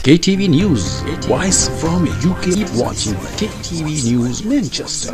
KTV News, voice from UK. Keep watching KTV News Manchester.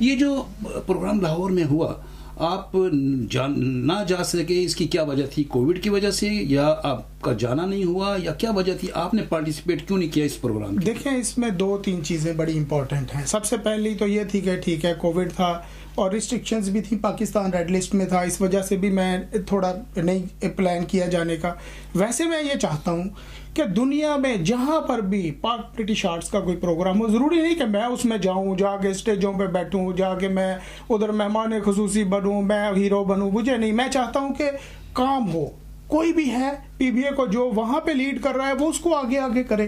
یہ جو programme Lahore میں ہوا آپ نہ جا سکے، اس کی کیا وجہ تھی؟ کووڈ کی وجہ سے یا آپ کا جانا نہیں ہوا یا کیا وجہ تھی؟ آپ نے پارٹیسپیٹ کیوں نہیں کیا اس پروگرام میں؟ دیکھیں اس میں 2-3 چیزیں بڑی امپورٹنٹ ہیں. سب سے پہلی تو یہ تھی کہ ٹھیک ہے کووڈ تھا اور ریسٹرکشنز بھی تھیں، پاکستان ریڈ لسٹ میں تھا، اس وجہ سے بھی میں تھوڑا نہیں پلان کیا جانے کا. ویسے میں یہ چاہتا ہوں کہ دنیا میں جہاں پر بھی پاک برٹش آرٹس کا کوئی پروگرام ہو، ضروری نہیں کہ میں اس میں جاؤں، جا کے اسٹیجوں پہ بیٹھوں، جا کے میں ادھر مہمان خصوصی بنوں، میں ہیرو بنوں، مجھے نہیں. میں چاہتا ہوں کہ کام ہو، کوئی بھی ہے پی بی اے کو جو وہاں پہ لیڈ کر رہا ہے وہ اس کو آگے کرے.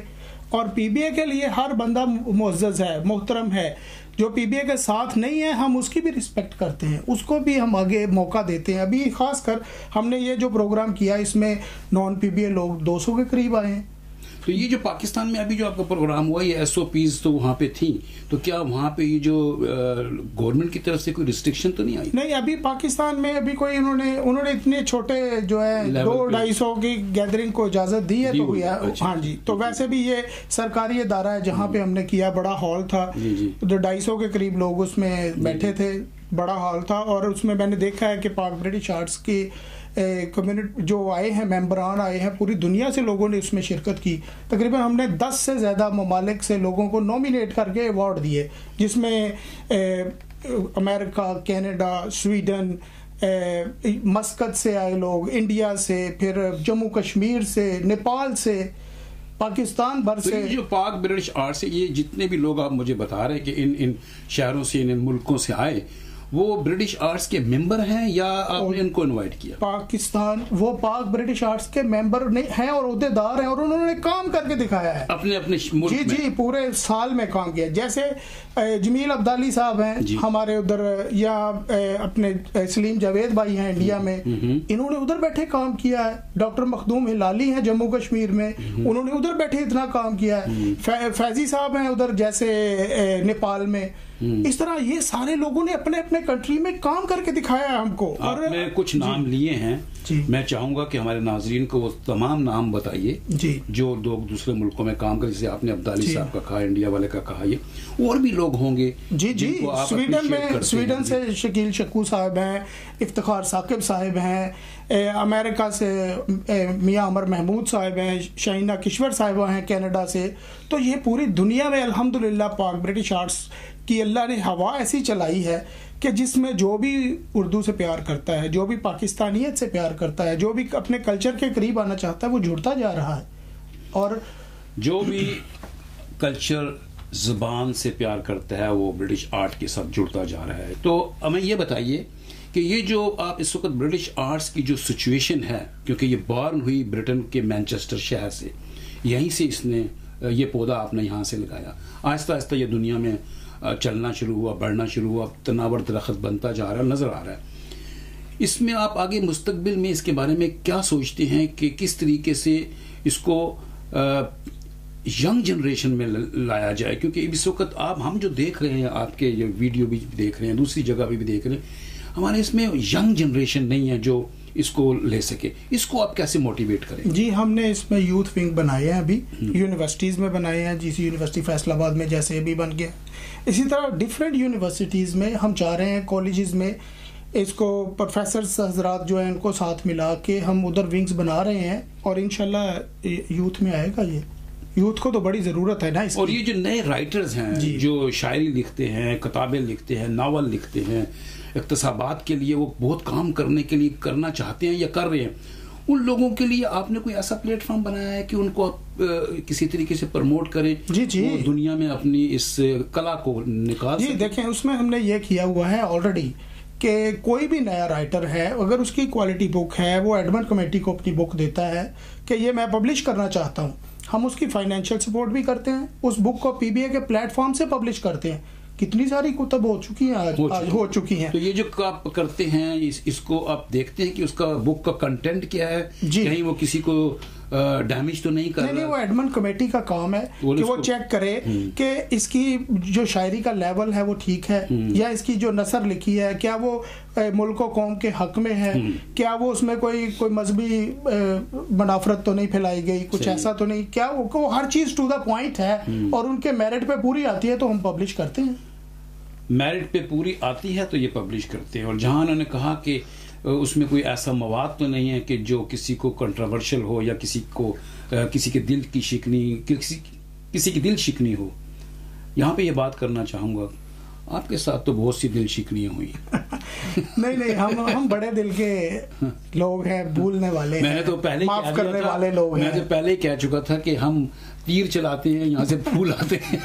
اور پی بی اے کے لیے ہر بندہ معزز ہے، محترم ہے. جو پی بی اے کے ساتھ نہیں ہے ہم اس کی بھی رسپیکٹ کرتے ہیں، اس کو بھی ہم آگے موقع دیتے ہیں. ابھی خاص کر ہم نے یہ جو پروگرام کیا اس میں نان پی بی اے لوگ 200 کے قریب آئے ہیں. تو یہ جو پاکستان میں ابھی جو آپ کا پروگرام ہوا، یہ ایس او پیز تو وہاں پہ تھیں، تو کیا وہاں پہ یہ جو گورنمنٹ کی طرف سے کوئی ریسٹرکشن تو نہیں آئی؟ نہیں، ابھی پاکستان میں ابھی کوئی انہوں نے اتنے چھوٹے جو ہے 200-250 کی گیدرنگ کو اجازت دی ہے تو ہاں جی. تو ویسے بھی یہ سرکاری ادارہ ہے جہاں پہ ہم نے کیا، بڑا ہال تھا، 250 کے قریب لوگ اس میں بیٹھے تھے، بڑا ہال تھا. اور اس میں نے دیکھا ہے کہ پاک برٹش آرٹس کی کمیونٹی جو آئے ہیں، ممبران آئے ہیں، پوری دنیا سے لوگوں نے اس میں شرکت کی. تقریباً ہم نے 10 سے زیادہ ممالک سے لوگوں کو نومینیٹ کر کے ایوارڈ دیے، جس میں امریکہ، کینیڈا، سویڈن، مسقط سے آئے لوگ، انڈیا سے، پھر جموں کشمیر سے، نیپال سے، پاکستان بھر سے. جو پاک برٹش آرٹ سے یہ جتنے بھی لوگ آپ مجھے بتا رہے ہیں کہ ان شہروں سے، ان ملکوں سے آئے، وہ برٹش آرٹس کے ممبر ہیں یا آپ نے ان کو انوائٹ کیا؟ پاکستان وہ پاک برٹش آرٹس کے ممبر ہیں اور عہدیدار ہیں، اور انہوں نے کام کر کے دکھایا ہے اپنے ملک میں. جی پورے سال میں کام کیا. جیسے جمیل عبدالی صاحب ہیں ہمارے ادھر، یا اپنے سلیم جاوید بھائی ہیں انڈیا میں، انہوں نے ادھر بیٹھے کام کیا ہے. ڈاکٹر مخدوم ہلالی ہیں جموں کشمیر میں، انہوں نے ادھر بیٹھے اتنا کام کیا ہے. فیضی صاحب ہیں ادھر جیسے نیپال میں. اس طرح یہ سارے لوگوں نے اپنے اپنے کنٹری میں کام کر کے دکھایا ہے ہم کو. آپ نے کچھ نام لیے ہیں، میں چاہوں گا کہ ہمارے ناظرین کو وہ تمام نام بتائیے جو لوگ دوسرے ملکوں میں کام کرتے. جیسے آپ نے عبدالی صاحب کا کہا، انڈیا والے کا کہا، یہ اور بھی لوگ ہوں گے. سویڈن سے شکیل شکو صاحب ہیں، افتخار ثاقب صاحب ہیں، امریکہ سے میاں عمر محمود صاحب ہیں، شہینہ کشور صاحبہ ہیں کینیڈا سے. تو یہ پوری دنیا میں الحمدللہ پاک برٹش آرٹس کی اللہ نے ہوا ایسی چلائی ہے کہ جس میں جو بھی اردو سے پیار کرتا ہے، جو بھی پاکستانیت سے پیار کرتا ہے، جو بھی اپنے کلچر کے قریب آنا چاہتا ہے، وہ جڑتا جا رہا ہے. اور جو بھی کلچر، زبان سے پیار کرتا ہے وہ برٹش آرٹ کے ساتھ جڑتا جا رہا ہے. تو ہمیں یہ بتائیے کہ یہ جو آپ اس وقت برٹش آرٹس کی جو سچویشن ہے، کیونکہ یہ بارن ہوئی برٹن کے مینچسٹر شہر سے، یہیں سے اس نے یہ پودا آپ نے یہاں سے لگایا، آہستہ آہستہ یہ دنیا میں چلنا شروع ہوا، بڑھنا شروع ہوا، تناور درخت بنتا جا رہا ہے، نظر آ رہا ہے. اس میں آپ آگے مستقبل میں اس کے بارے میں کیا سوچتے ہیں کہ کس طریقے سے اس کو ینگ جنریشن میں لایا جائے؟ کیونکہ اس وقت ہم جو دیکھ رہے ہیں، آپ کے یہ ویڈیو بھی دیکھ رہے ہیں، دوسری جگہ بھی دیکھ رہے ہیں، ہمارے اس میں ینگ جنریشن نہیں ہے جو اس کو لے سکے. اس کو آپ کیسے موٹیویٹ کریں؟ جی ہم نے اس میں یوتھ ونگ بنائے ہیں، ابھی یونیورسٹیز میں بنائے ہیں. GC یونیورسٹی فیصل آباد میں جیسے ابھی بن گیا، اسی طرح ڈفرینٹ یونیورسٹیز میں ہم چاہ رہے ہیں، کالجز میں اس کو پروفیسرز حضرات جو ہیں ان کو ساتھ ملا کے ہم ادھر ونگز بنا رہے ہیں، اور انشاءاللہ یوتھ میں آئے گا. یہ یوتھ کو تو بڑی ضرورت ہے نا اس کی. اور یہ جو نئے رائٹرز ہیں جو شاعری لکھتے ہیں، کتابیں لکھتے ہیں، ناول لکھتے ہیں، اقتصابات کے لیے وہ بہت کام کرنے کے لیے کرنا چاہتے ہیں یا کر رہے ہیں، ان لوگوں کے لیے آپ نے کوئی ایسا پلیٹ فارم بنایا ہے کہ ان کو آپ کسی طریقے سے پروموٹ کریں، وہ دنیا میں اپنی اس کلا کو نکال سکیں؟ دیکھیں اس میں ہم نے یہ کیا ہوا ہے آلریڈی کہ کوئی بھی نیا رائٹر ہے، اگر اس کی کوالٹی بک ہے، وہ ایڈمنٹ کمیٹی کو اپنی بک دیتا ہے کہ یہ میں پبلش کرنا چاہتا ہوں، ہم اس کی فائنینشیل سپورٹ بھی کرتے ہیں، اس بک کو پی بی اے کے پلیٹ فارم سے پبلش کرتے ہیں. کتنی ساری کتب ہو چکی ہیں. تو یہ جو آپ کرتے ہیں اس کو آپ دیکھتے ہیں کہ اس کا بک کا کنٹینٹ کیا ہے، کہیں وہ کسی کو ڈیمیج تو نہیں کر رہا؟ نہیں، وہ ایڈمنٹ کمیٹی کا کام ہے کہ وہ چیک کرے کہ اس کی جو شاعری کا لیول ہے وہ ٹھیک ہے، یا اس کی جو نثر لکھی ہے کیا وہ ملک و قوم کے حق میں ہے، کیا وہ اس میں کوئی مذہبی منافرت تو نہیں پھیلائی گئی، کچھ ایسا تو نہیں، کیا وہ ہر چیز ٹو دا پوائنٹ ہے اور ان کے میرٹ پہ پوری آتی ہے تو ہم پبلش کرتے ہیں. میرٹ پہ پوری آتی ہے تو یہ پبلش کرتے ہیں. اور جہاں انہوں نے کہا کہ اس میں کوئی ایسا مواد تو نہیں ہے کہ جو کسی کو کنٹروورشل ہو یا کسی کے دل کی شکنی کسی کی دل شکنی ہو. یہاں پہ یہ بات کرنا چاہوں گا آپ کے ساتھ تو بہت سی دل شکنیاں ہوئی. نہیں ہم بڑے دل کے لوگ ہیں, بھولنے والے ہیں, میں نے تو پہلے معاف کرنے والے لوگ ہیں. میں تو پہلے ہی کہہ چکا تھا کہ ہم تیر چلاتے ہیں یہاں سے پھول آتے ہیں.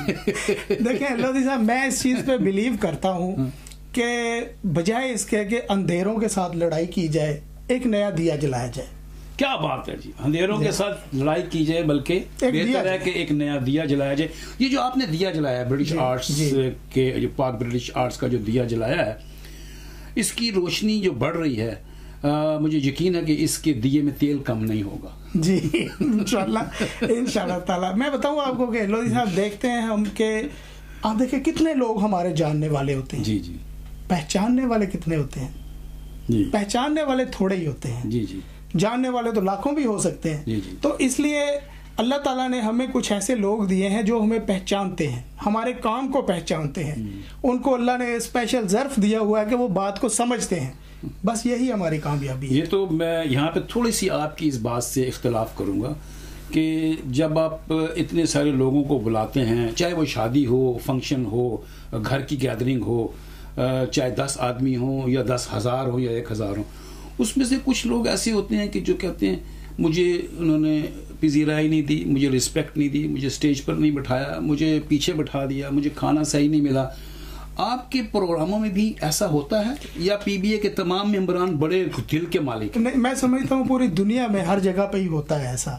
دیکھیں لودھی صاحب, میں اس چیز پہ بلیو کرتا ہوں کہ بجائے اس کے کہ اندھیروں کے ساتھ لڑائی کی جائے, ایک نیا دیا جلایا جائے. کیا بات ہے جی, اندھیروں کے ساتھ لڑائی کی جائے بلکہ بہتر ہے کہ ایک نیا دیا جلایا جائے. یہ جو آپ نے دیا جلایا ہے برٹش آرٹس کے, جو پاک برٹش آرٹس کا جو دیا جلایا ہے, اس کی روشنی جو بڑھ رہی ہے, مجھے یقین ہے کہ اس کے دیے میں تیل کم نہیں ہوگا. جی انشاءاللہ تعالی. میں بتاؤں آپ کو کہ لودھی صاحب, دیکھتے ہیں ہم کہ آپ دیکھیں کتنے لوگ ہمارے جاننے والے ہوتے ہیں. جی جی. پہچاننے والے کتنے ہوتے ہیں؟ جی. پہچاننے والے تھوڑے ہی ہوتے ہیں. جی جی. جاننے والے تو لاکھوں بھی ہو سکتے ہیں. جی جی. تو اس لیے اللہ تعالیٰ نے ہمیں کچھ ایسے لوگ دیے ہیں جو ہمیں پہچانتے ہیں, ہمارے کام کو پہچانتے ہیں. ان کو اللہ نے اسپیشل ظرف دیا ہوا ہے کہ وہ بات کو سمجھتے ہیں. بس یہی ہماری کامیابی ہے. یہ تو میں یہاں پہ تھوڑی سی آپ کی اس بات سے اختلاف کروں گا کہ جب آپ اتنے سارے لوگوں کو بلاتے ہیں, چاہے وہ شادی ہو, فنکشن ہو, گھر کی گیدرنگ ہو, چاہے 10 آدمی ہوں یا 10,000 ہو یا 1,000 ہو, اس میں سے کچھ لوگ ایسے ہوتے ہیں کہ جو کہتے ہیں مجھے انہوں نے پذیرائی نہیں دی, مجھے رسپیکٹ نہیں دی, مجھے اسٹیج پر نہیں بٹھایا, مجھے پیچھے بٹھا دیا, مجھے کھانا صحیح نہیں ملا. آپ کے پروگراموں میں بھی ایسا ہوتا ہے یا پی بی اے کے تمام ممبران بڑے دل کے مالک؟ میں سمجھتا ہوں پوری دنیا میں ہر جگہ پہ ہی ہوتا ہے ایسا.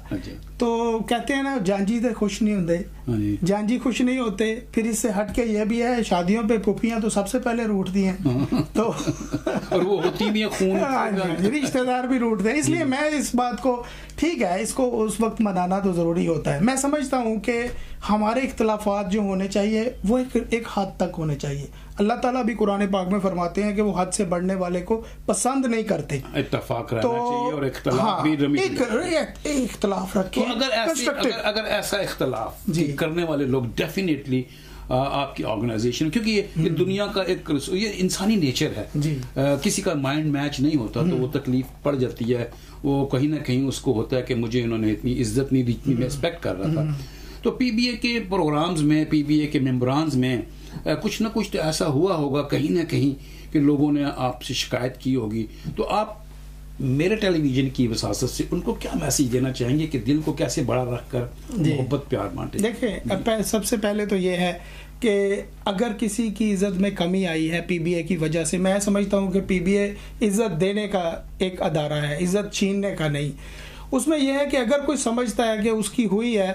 تو کہتے ہیں نا جانجی تے خوش نہیں ہوتے, جانجی خوش نہیں ہوتے. پھر اس سے ہٹ کے یہ بھی ہے, شادیوں پہ پھوپھیاں تو سب سے پہلے روٹتی ہیں, تو اور وہ ہوتی بھی خون, رشتے دار بھی روٹتے ہیں. اس لیے میں اس بات کو, ٹھیک ہے اس کو اس وقت منانا تو ضروری ہوتا ہے. میں سمجھتا ہوں کہ ہمارے اختلافات جو ہونے چاہیے وہ ایک حد تک ہونے چاہیے. اللہ تعالیٰ بھی قرآن پاک میں فرماتے ہیں کہ وہ حد سے بڑھنے والے کو پسند نہیں کرتے. اتفاق رہنا چاہیے اور اختلاف بھی اختلاف رکھیں. اگر ایسا اختلاف کرنے والے لوگ ڈیفینیٹلی آپ کی آرگنائزیشن, کیونکہ یہ دنیا کا ایک یہ انسانی نیچر ہے, کسی کا مائنڈ میچ نہیں ہوتا تو وہ تکلیف پڑ جاتی ہے. وہ کہیں نہ کہیں اس کو ہوتا ہے کہ مجھے انہوں نے اتنی عزت نہیں دی جتنی میں ایکسپیکٹ کر رہا تھا. تو پی بی اے کے پروگرامز میں, پی بی اے کے ممبرانز میں کچھ نہ کچھ تو ایسا ہوا ہوگا کہیں نہ کہیں کہ لوگوں نے آپ سے شکایت کی ہوگی. تو آپ میرے ٹیلی ویژن کی وساست سے ان کو کیا میسج دینا چاہیں گے کہ دل کو کیسے بڑا رکھ کر محبت پیار بانٹے؟ دیکھیں سب سے پہلے تو یہ ہے کہ اگر کسی کی عزت میں کمی آئی ہے پی بی اے کی وجہ سے, میں سمجھتا ہوں کہ پی بی اے عزت دینے کا ایک ادارہ ہے, عزت چھیننے کا نہیں. اس میں یہ ہے کہ اگر کوئی سمجھتا ہے کہ اس کی ہوئی ہے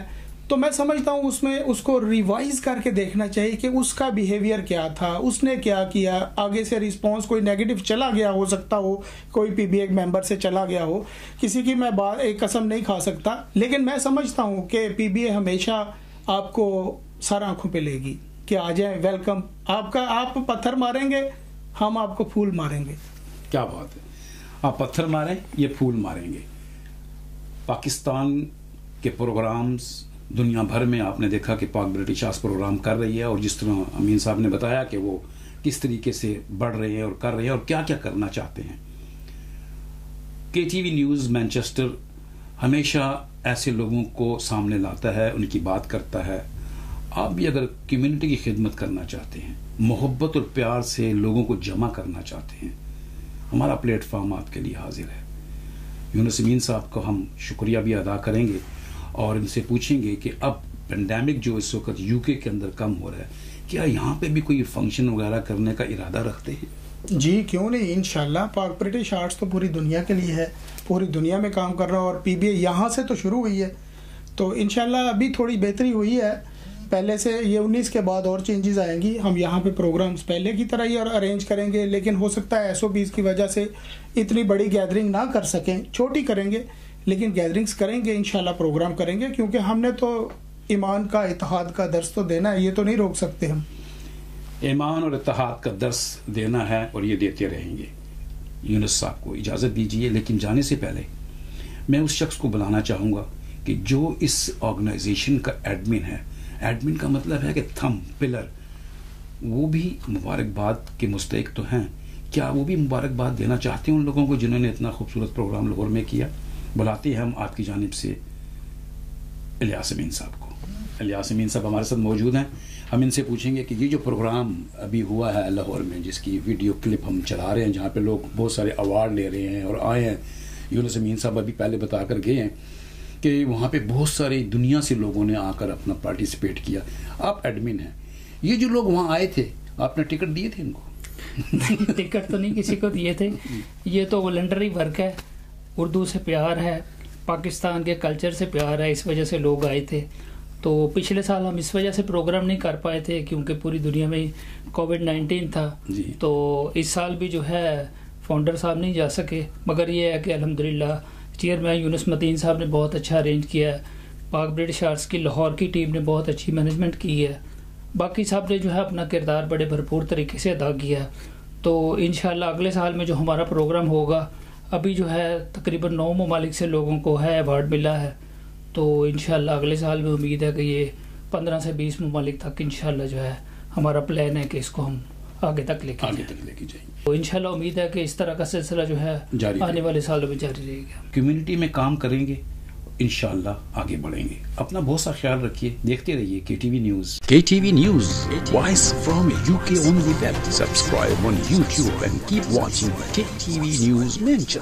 تو میں سمجھتا ہوں اس میں اس کو ریوائز کر کے دیکھنا چاہیے کہ اس کا بیہیویئر کیا تھا, اس نے کیا کیا, آگے سے رسپانس کوئی نیگیٹو چلا گیا ہو سکتا ہو, کوئی پی بی اے ممبر سے چلا گیا ہو. کسی کی میں ایک قسم نہیں کھا سکتا, لیکن میں سمجھتا ہوں کہ پی بی اے ہمیشہ آپ کو سر آنکھوں پہ لے گی کہ آ جائیں, ویلکم. آپ پتھر ماریں گے, ہم آپ کو پھول ماریں گے. کیا بات ہے, آپ پتھر ماریں, یہ پھول ماریں گے. پاکستان کے پروگرامز دنیا بھر میں آپ نے دیکھا کہ پاک برٹش آرٹس پروگرام کر رہی ہے, اور جس طرح امین صاحب نے بتایا کہ وہ کس طریقے سے بڑھ رہے ہیں اور کر رہے ہیں اور کیا کیا کرنا چاہتے ہیں. کے ٹی وی نیوز مینچسٹر ہمیشہ ایسے لوگوں کو سامنے لاتا ہے, ان کی بات کرتا ہے. آپ بھی اگر کمیونٹی کی خدمت کرنا چاہتے ہیں, محبت اور پیار سے لوگوں کو جمع کرنا چاہتے ہیں, ہمارا پلیٹ فارم آپ کے لیے حاضر ہے. یونس امین صاحب کو ہم شکریہ بھی ادا کریں گے اور ان سے پوچھیں گے کہ اب پینڈیمک جو اس وقت یو کے اندر کم ہو رہا ہے, کیا یہاں پہ بھی کوئی فنکشن وغیرہ کرنے کا ارادہ رکھتے ہیں؟ جی کیوں نہیں, انشاءاللہ. پاک برٹش آرٹس تو پوری دنیا کے لیے ہے, پوری دنیا میں کام کر رہا ہے, اور پی بی اے یہاں سے تو شروع ہوئی ہے, تو انشاءاللہ ابھی تھوڑی بہتری ہوئی ہے پہلے سے. یہ 19 کے بعد اور چینجز آئیں گی. ہم یہاں پہ پروگرامز پہلے کی طرح ہی ارینج کریں گے, لیکن ہو سکتا ہے ایس او پیز کی وجہ سے اتنی بڑی گیدرنگ نہ کر سکیں, چھوٹی کریں گے, لیکن گیدرنگز کریں گے انشاءاللہ, پروگرام کریں گے, کیونکہ ہم نے تو ایمان کا اتحاد کا درس تو دینا ہے, یہ تو نہیں روک سکتے ہم. ایمان اور اتحاد کا درس دینا ہے اور یہ دیتے رہیں گے. یونس صاحب کو اجازت دیجیے, لیکن جانے سے پہلے میں اس شخص کو بلانا چاہوں گا کہ جو اس آرگنائزیشن کا ایڈمن ہے. ایڈمن کا مطلب ہے کہ تھم, پلر, وہ بھی مبارکباد کے مستحق تو ہیں. کیا وہ بھی مبارکباد دینا چاہتے ہیں ان لوگوں کو جنہوں نے اتنا خوبصورت پروگرام لاہور میں کیا؟ بلاتے ہیں ہم آپ کی جانب سے الیاس امین صاحب کو. الیاس امین صاحب ہمارے ساتھ موجود ہیں. ہم ان سے پوچھیں گے کہ یہ جو پروگرام ابھی ہوا ہے لاہور میں، جس کی ویڈیو کلپ ہم چلا رہے ہیں، جہاں پہ لوگ بہت سارے ایوارڈ لے رہے ہیں اور آئے ہیں، یونس امین صاحب ابھی پہلے بتا کر گئے ہیں کہ وہاں پہ بہت ساری دنیا سے لوگوں نے آ کر اپنا پارٹیسپیٹ کیا. آپ ایڈمن ہیں، یہ جو لوگ وہاں آئے تھے آپ نے ٹکٹ دیے تھے ان کو؟ ٹکٹ تو نہیں کسی کو دیے تھے، یہ تو والنٹری ورک ہے. اردو سے پیار ہے، پاکستان کے کلچر سے پیار ہے، اس وجہ سے لوگ آئے تھے. تو پچھلے سال ہم اس وجہ سے پروگرام نہیں کر پائے تھے کیونکہ پوری دنیا میں کووڈ-19 تھا. تو اس سال بھی جو ہے فاؤنڈر صاحب نہیں جا سکے، مگر یہ ہے کہ الحمدللہ چیئرمین یونس متین صاحب نے بہت اچھا ارینج کیا ہے. پاک برٹش آرٹس کی لاہور کی ٹیم نے بہت اچھی مینجمنٹ کی ہے. باقی صاحب نے جو ہے اپنا کردار بڑے بھرپور طریقے سے ادا کیا. تو انشاءاللہ اگلے سال میں جو ہمارا پروگرام ہوگا، ابھی جو ہے تقریباً 9 ممالک سے لوگوں کو ہے ایوارڈ ملا ہے. تو انشاءاللہ اگلے سال میں امید ہے کہ یہ 15 سے 20 ممالک تک انشاءاللہ جو ہے ہمارا پلان ہے کہ اس کو ہم آگے تک لے کے جائیں. تو انشاءاللہ امید ہے کہ اس طرح کا سلسلہ جو ہے آنے والے سالوں میں جاری رہے گا. کمیونٹی میں کام کریں گے، انشاءاللہ آگے بڑھیں گے. اپنا بہت سا خیال رکھیے، دیکھتے رہیے KTV news. KTV News, voice from UK only web. Subscribe on YouTube and keep watching KTV News Manchester.